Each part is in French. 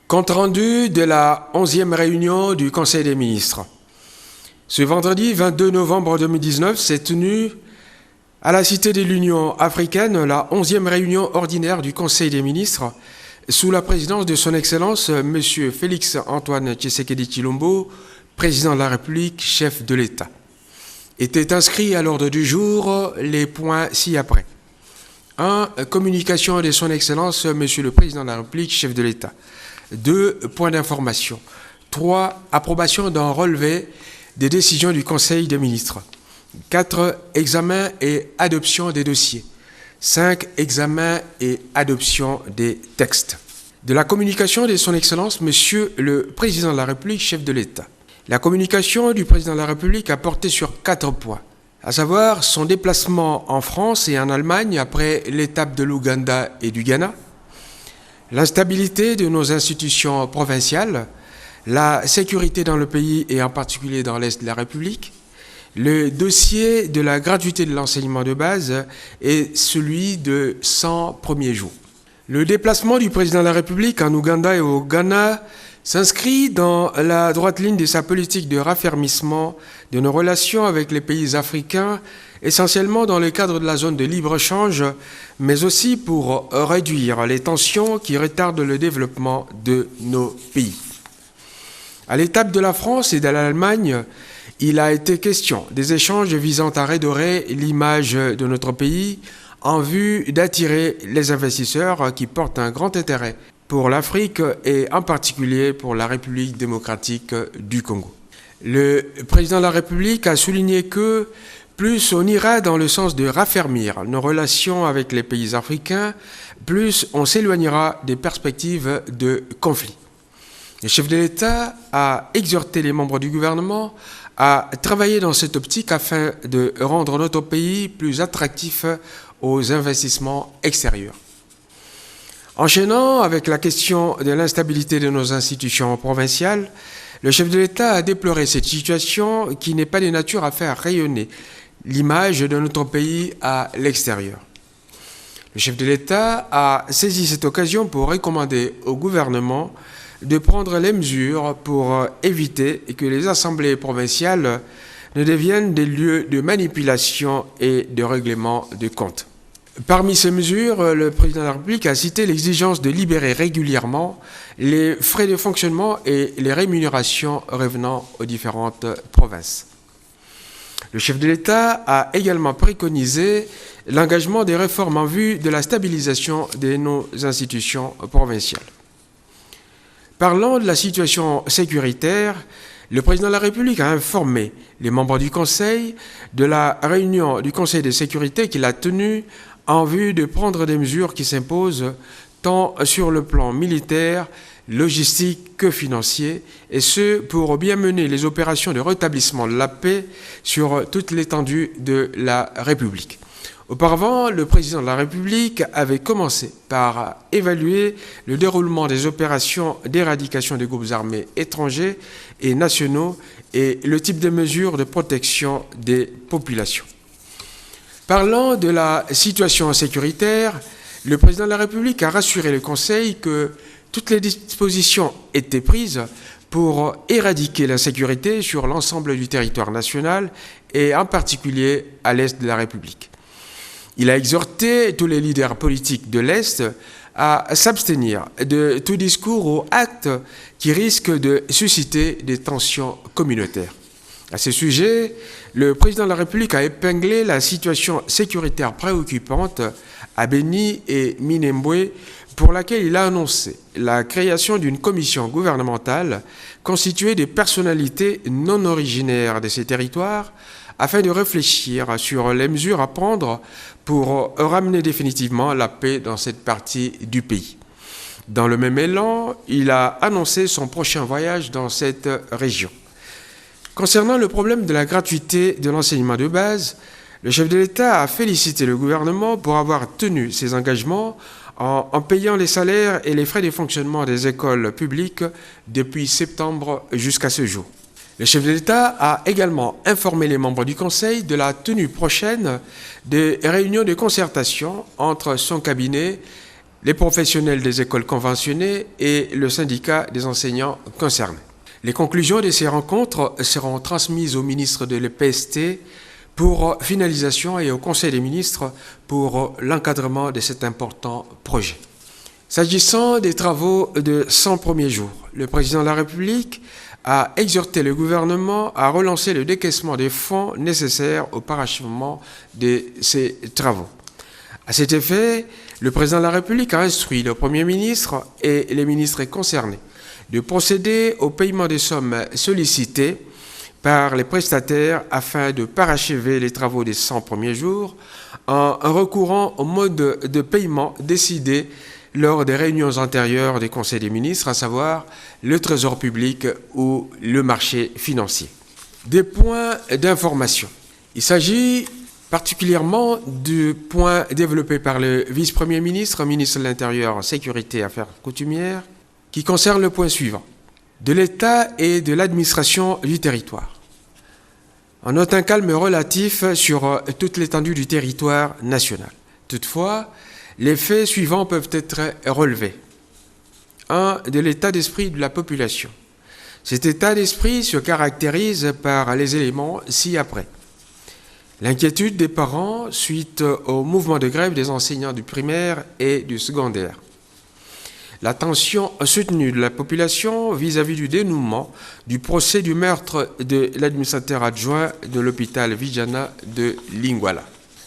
Compte rendu de la 11e réunion du Conseil des ministres. Ce vendredi 22 novembre 2019 s'est tenue à la Cité de l'Union africaine la 11e réunion ordinaire du Conseil des ministres sous la présidence de son Excellence M. Félix Antoine Tshisekedi Tshilombo, président de la République, chef de l'État. Étaient inscrits à l'ordre du jour les points ci-après. 1. Communication de son Excellence M. le Président de la République, chef de l'État. 2. Points d'information. 3. Approbation d'un relevé des décisions du Conseil des ministres. 4. Examen et adoption des dossiers. 5. Examen et adoption des textes. De la communication de son Excellence Monsieur le Président de la République, chef de l'État. La communication du Président de la République a porté sur 4 points, à savoir son déplacement en France et en Allemagne après l'étape de l'Ouganda et du Ghana, l'instabilité de nos institutions provinciales, la sécurité dans le pays et en particulier dans l'Est de la République, le dossier de la gratuité de l'enseignement de base et celui de 100 premiers jours. Le déplacement du président de la République en Ouganda et au Ghana s'inscrit dans la droite ligne de sa politique de raffermissement de nos relations avec les pays africains, essentiellement dans le cadre de la zone de libre-échange, mais aussi pour réduire les tensions qui retardent le développement de nos pays. À l'étape de la France et de l'Allemagne, il a été question des échanges visant à redorer l'image de notre pays en vue d'attirer les investisseurs qui portent un grand intérêt pour l'Afrique et en particulier pour la République démocratique du Congo. Le président de la République a souligné que plus on ira dans le sens de raffermir nos relations avec les pays africains, plus on s'éloignera des perspectives de conflit. Le chef de l'État a exhorté les membres du gouvernement à travailler dans cette optique afin de rendre notre pays plus attractif aux investissements extérieurs. Enchaînant avec la question de l'instabilité de nos institutions provinciales, le chef de l'État a déploré cette situation qui n'est pas de nature à faire rayonner l'image de notre pays à l'extérieur. Le chef de l'État a saisi cette occasion pour recommander au gouvernement de prendre les mesures pour éviter que les assemblées provinciales ne deviennent des lieux de manipulation et de règlement de comptes. Parmi ces mesures, le président de la République a cité l'exigence de libérer régulièrement les frais de fonctionnement et les rémunérations revenant aux différentes provinces. Le chef de l'État a également préconisé l'engagement des réformes en vue de la stabilisation de nos institutions provinciales. Parlant de la situation sécuritaire, le président de la République a informé les membres du Conseil de la réunion du Conseil de sécurité qu'il a tenue en vue de prendre des mesures qui s'imposent tant sur le plan militaire, logistique que financier, et ce pour bien mener les opérations de rétablissement de la paix sur toute l'étendue de la République. Auparavant, le président de la République avait commencé par évaluer le déroulement des opérations d'éradication des groupes armés étrangers et nationaux et le type de mesures de protection des populations. Parlant de la situation sécuritaire, le président de la République a rassuré le Conseil que toutes les dispositions étaient prises pour éradiquer l'insécurité sur l'ensemble du territoire national et en particulier à l'Est de la République. Il a exhorté tous les leaders politiques de l'Est à s'abstenir de tout discours ou acte qui risque de susciter des tensions communautaires. À ce sujet, le président de la République a épinglé la situation sécuritaire préoccupante à Beni et Minembwe, pour laquelle il a annoncé la création d'une commission gouvernementale constituée de personnalités non originaires de ces territoires afin de réfléchir sur les mesures à prendre pour ramener définitivement la paix dans cette partie du pays. Dans le même élan, il a annoncé son prochain voyage dans cette région. Concernant le problème de la gratuité de l'enseignement de base, le chef de l'État a félicité le gouvernement pour avoir tenu ses engagements en payant les salaires et les frais de fonctionnement des écoles publiques depuis septembre jusqu'à ce jour. Le chef de l'État a également informé les membres du Conseil de la tenue prochaine des réunions de concertation entre son cabinet, les professionnels des écoles conventionnées et le syndicat des enseignants concernés. Les conclusions de ces rencontres seront transmises au ministre de l'EPST pour finalisation et au Conseil des ministres pour l'encadrement de cet important projet. S'agissant des travaux de 100 premiers jours, le président de la République a exhorté le gouvernement à relancer le décaissement des fonds nécessaires au parachèvement de ces travaux. À cet effet, le président de la République a instruit le Premier ministre et les ministres concernés de procéder au paiement des sommes sollicitées par les prestataires afin de parachever les travaux des 100 premiers jours en recourant au mode de paiement décidé lors des réunions antérieures des conseils des ministres, à savoir le trésor public ou le marché financier. Des points d'information. Il s'agit particulièrement du point développé par le vice-premier ministre, ministre de l'Intérieur, Sécurité et Affaires coutumières, qui concerne le point suivant, de l'État et de l'administration du territoire. On note un calme relatif sur toute l'étendue du territoire national. Toutefois, les faits suivants peuvent être relevés. 1. De l'état d'esprit de la population. Cet état d'esprit se caractérise par les éléments ci-après. L'inquiétude des parents suite au mouvement de grève des enseignants du primaire et du secondaire. La tension soutenue de la population vis-à-vis du dénouement du procès du meurtre de l'administrateur adjoint de l'hôpital Vijana de Lingwala.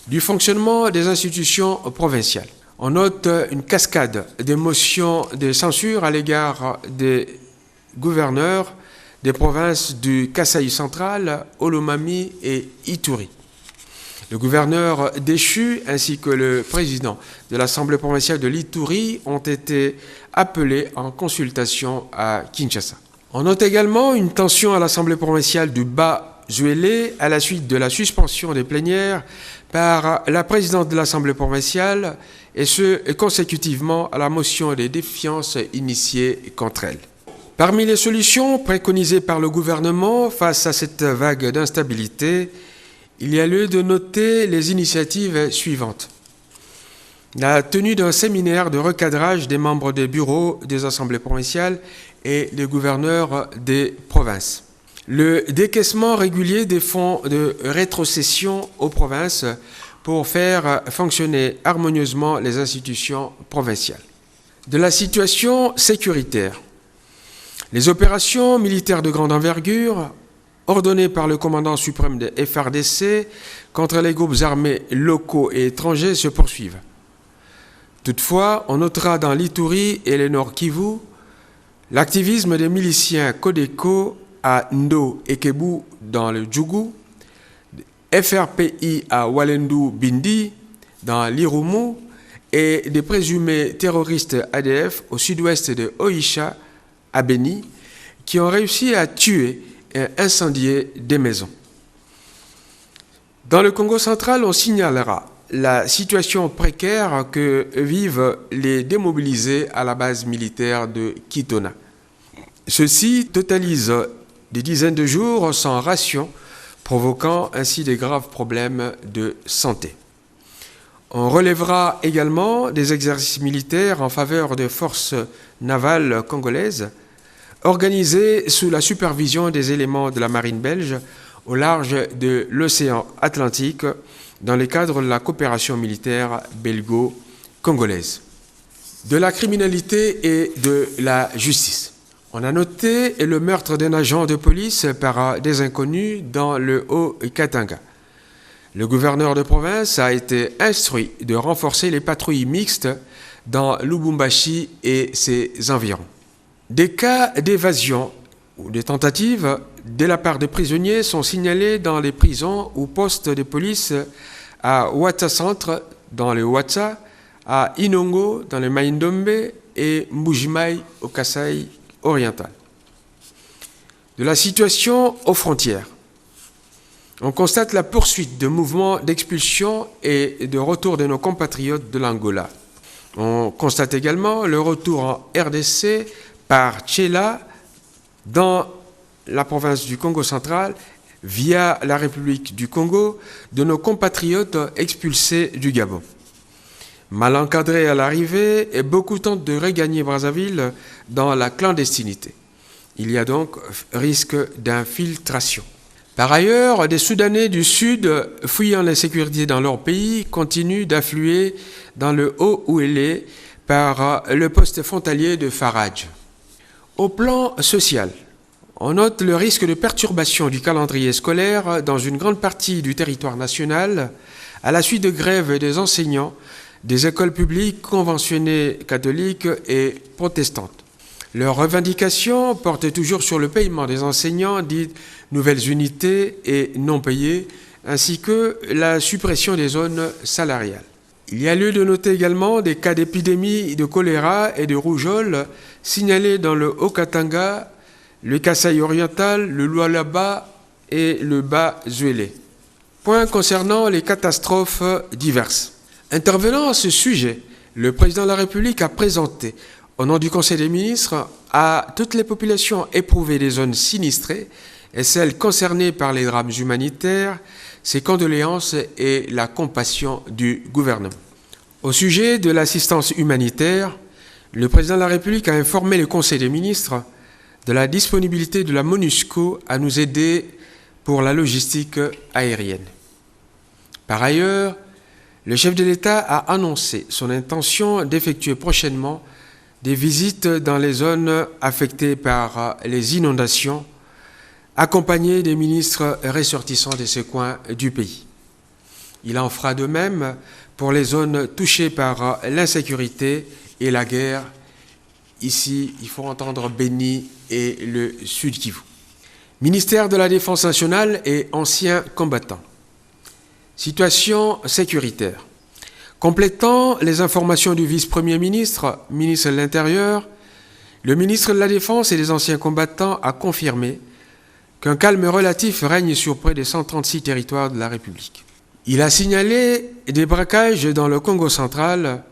Du fonctionnement des institutions provinciales. On note une cascade de motions de censure à l'égard des gouverneurs des provinces du Kasaï central, Olomami et Ituri. Le gouverneur déchu ainsi que le président de l'Assemblée provinciale de l'Ituri ont été appelés en consultation à Kinshasa. On note également une tension à l'Assemblée provinciale du Bas-Zuélé à la suite de la suspension des plénières par la présidente de l'Assemblée provinciale et ce consécutivement à la motion de défiance initiée contre elle. Parmi les solutions préconisées par le gouvernement face à cette vague d'instabilité, il y a lieu de noter les initiatives suivantes. La tenue d'un séminaire de recadrage des membres des bureaux des assemblées provinciales et des gouverneurs des provinces. Le décaissement régulier des fonds de rétrocession aux provinces pour faire fonctionner harmonieusement les institutions provinciales. De la situation sécuritaire. Les opérations militaires de grande envergure ordonnées par le commandant suprême de FARDC contre les groupes armés locaux et étrangers se poursuivent. Toutefois, on notera dans l'Ituri et le Nord Kivu l'activisme des miliciens Codeco à Ndo et Kebu dans le Djougou, FRPI à Walendu Bindi dans l'Irumu et des présumés terroristes ADF au sud-ouest de Oisha à Beni qui ont réussi à tuer et incendier des maisons. Dans le Congo central, on signalera la situation précaire que vivent les démobilisés à la base militaire de Kitona. Ceux-ci totalisent des dizaines de jours sans ration, provoquant ainsi des graves problèmes de santé. On relèvera également des exercices militaires en faveur des forces navales congolaises, organisés sous la supervision des éléments de la marine belge au large de l'océan Atlantique dans le cadre de la coopération militaire belgo-congolaise. De la criminalité et de la justice. On a noté le meurtre d'un agent de police par des inconnus dans le Haut-Katanga. Le gouverneur de province a été instruit de renforcer les patrouilles mixtes dans Lubumbashi et ses environs. Des cas d'évasion ou de tentatives de la part des prisonniers sont signalés dans les prisons ou postes de police à Ouatta Centre, dans le Ouatta, à Inongo, dans le Maïndombe et Mbujimai, au Kasaï oriental. De la situation aux frontières. On constate la poursuite de mouvements d'expulsion et de retour de nos compatriotes de l'Angola. On constate également le retour en RDC par Tchela dans la province du Congo central via la République du Congo de nos compatriotes expulsés du Gabon. Mal encadrés à l'arrivée, et beaucoup tentent de regagner Brazzaville dans la clandestinité. Il y a donc risque d'infiltration. Par ailleurs, des Soudanais du Sud, fuyant l'insécurité dans leur pays, continuent d'affluer dans le Haut-Ouélé par le poste frontalier de Faraj. Au plan social, on note le risque de perturbation du calendrier scolaire dans une grande partie du territoire national à la suite de grèves des enseignants des écoles publiques conventionnées catholiques et protestantes. Leurs revendications portent toujours sur le paiement des enseignants dites nouvelles unités et non payés, ainsi que la suppression des zones salariales. Il y a lieu de noter également des cas d'épidémie de choléra et de rougeole signalés dans le Haut-Katanga, le Kasaï oriental, le Lualaba et le Bas-Zuélé. Point concernant les catastrophes diverses. Intervenant à ce sujet, le président de la République a présenté, au nom du Conseil des ministres, à toutes les populations éprouvées des zones sinistrées et celles concernées par les drames humanitaires, ses condoléances et la compassion du gouvernement. Au sujet de l'assistance humanitaire, le président de la République a informé le Conseil des ministres de la disponibilité de la MONUSCO à nous aider pour la logistique aérienne. Par ailleurs, le chef de l'État a annoncé son intention d'effectuer prochainement des visites dans les zones affectées par les inondations, accompagné des ministres ressortissants de ce coin du pays. Il en fera de même pour les zones touchées par l'insécurité et la guerre. Ici, il faut entendre Béni et le Sud Kivu. Ministère de la Défense nationale et anciens combattants. Situation sécuritaire. Complétant les informations du vice-premier ministre, ministre de l'Intérieur, le ministre de la Défense et des anciens combattants a confirmé qu'un calme relatif règne sur près de 136 territoires de la République. Il a signalé des braquages dans le Congo central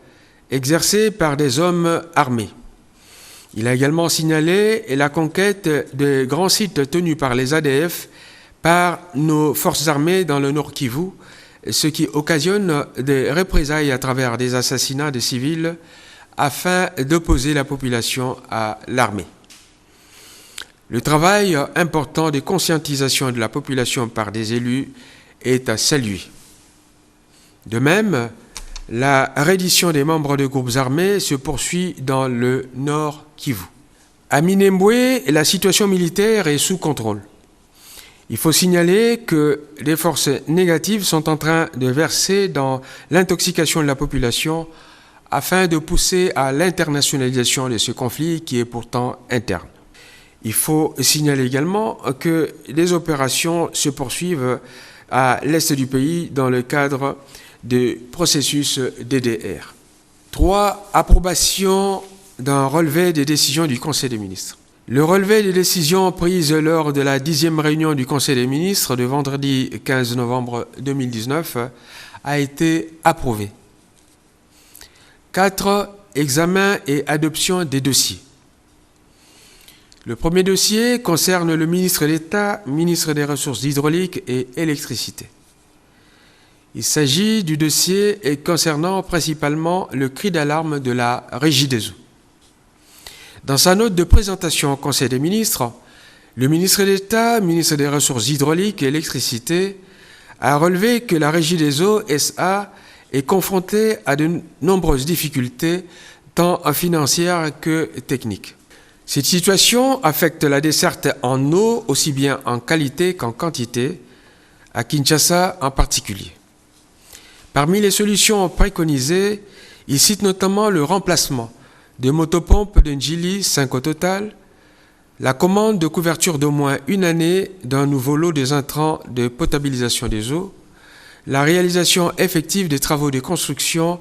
exercés par des hommes armés. Il a également signalé la conquête de grands sites tenus par les ADF par nos forces armées dans le Nord Kivu, ce qui occasionne des représailles à travers des assassinats de civils afin d'opposer la population à l'armée. Le travail important de conscientisation de la population par des élus est à saluer. De même, la reddition des membres de groupes armés se poursuit dans le Nord Kivu. À Minembwe, la situation militaire est sous contrôle. Il faut signaler que des forces négatives sont en train de verser dans l'intoxication de la population afin de pousser à l'internationalisation de ce conflit qui est pourtant interne. Il faut signaler également que les opérations se poursuivent à l'est du pays dans le cadre du processus DDR. 3. Approbation d'un relevé des décisions du Conseil des ministres. Le relevé des décisions prises lors de la 10e réunion du Conseil des ministres de vendredi 15 novembre 2019 a été approuvé. 4. Examen et adoption des dossiers. Le premier dossier concerne le ministre d'État, ministre des Ressources hydrauliques et électricité. Il s'agit du dossier concernant principalement le cri d'alarme de la Régie des eaux. Dans sa note de présentation au Conseil des ministres, le ministre d'État, ministre des Ressources hydrauliques et électricité, a relevé que la Régie des eaux SA est confrontée à de nombreuses difficultés, tant financières que techniques. Cette situation affecte la desserte en eau, aussi bien en qualité qu'en quantité, à Kinshasa en particulier. Parmi les solutions préconisées, il cite notamment le remplacement de motopompes de Njili, 5 au total, la commande de couverture d'au moins une année d'un nouveau lot des intrants de potabilisation des eaux, la réalisation effective des travaux de construction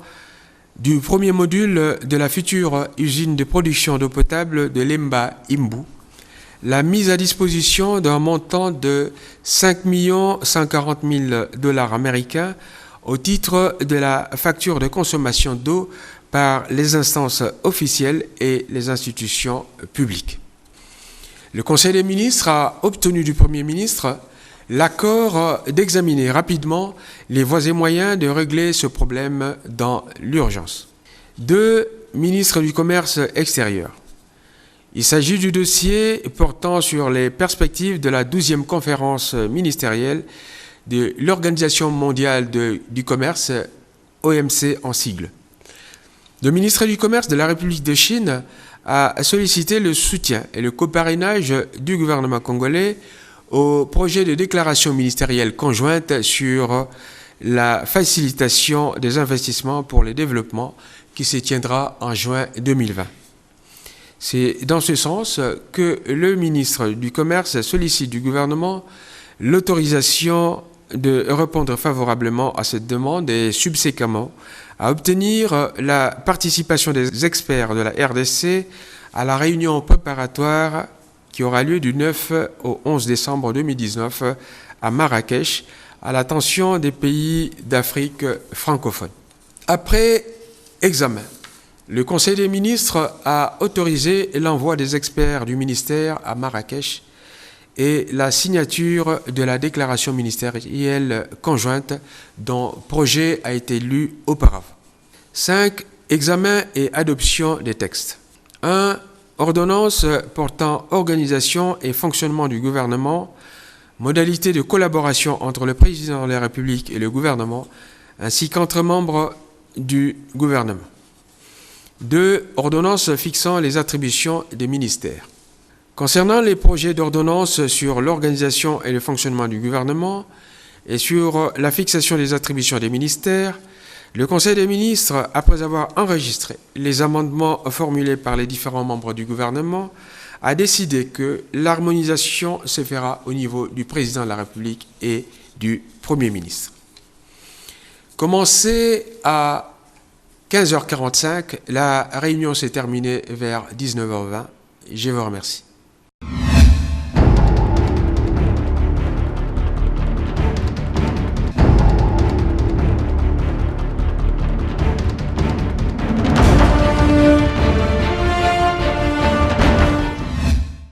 du premier module de la future usine de production d'eau potable de Lemba Imbu, la mise à disposition d'un montant de 5 140 000 $ américains au titre de la facture de consommation d'eau par les instances officielles et les institutions publiques. Le Conseil des ministres a obtenu du Premier ministre l'accord d'examiner rapidement les voies et moyens de régler ce problème dans l'urgence. 2. Ministre du Commerce extérieur. Il s'agit du dossier portant sur les perspectives de la 12e conférence ministérielle de l'Organisation mondiale du commerce, OMC en sigle. Le ministre du Commerce de la République de Chine a sollicité le soutien et le coparrainage du gouvernement congolais au projet de déclaration ministérielle conjointe sur la facilitation des investissements pour le développement qui se tiendra en juin 2020. C'est dans ce sens que le ministre du Commerce sollicite du gouvernement l'autorisation de répondre favorablement à cette demande et subséquemment à obtenir la participation des experts de la RDC à la réunion préparatoire qui aura lieu du 9 au 11 décembre 2019 à Marrakech, à l'attention des pays d'Afrique francophone. Après examen, le Conseil des ministres a autorisé l'envoi des experts du ministère à Marrakech et la signature de la déclaration ministérielle conjointe dont le projet a été lu auparavant. 5. Examen et adoption des textes. 1. Ordonnance portant organisation et fonctionnement du gouvernement, modalités de collaboration entre le président de la République et le gouvernement, ainsi qu'entre membres du gouvernement. 2. Ordonnance fixant les attributions des ministères. Concernant les projets d'ordonnance sur l'organisation et le fonctionnement du gouvernement et sur la fixation des attributions des ministères, le Conseil des ministres, après avoir enregistré les amendements formulés par les différents membres du gouvernement, a décidé que l'harmonisation se fera au niveau du président de la République et du Premier ministre. Commencé à 15h45, la réunion s'est terminée vers 19h20. Je vous remercie.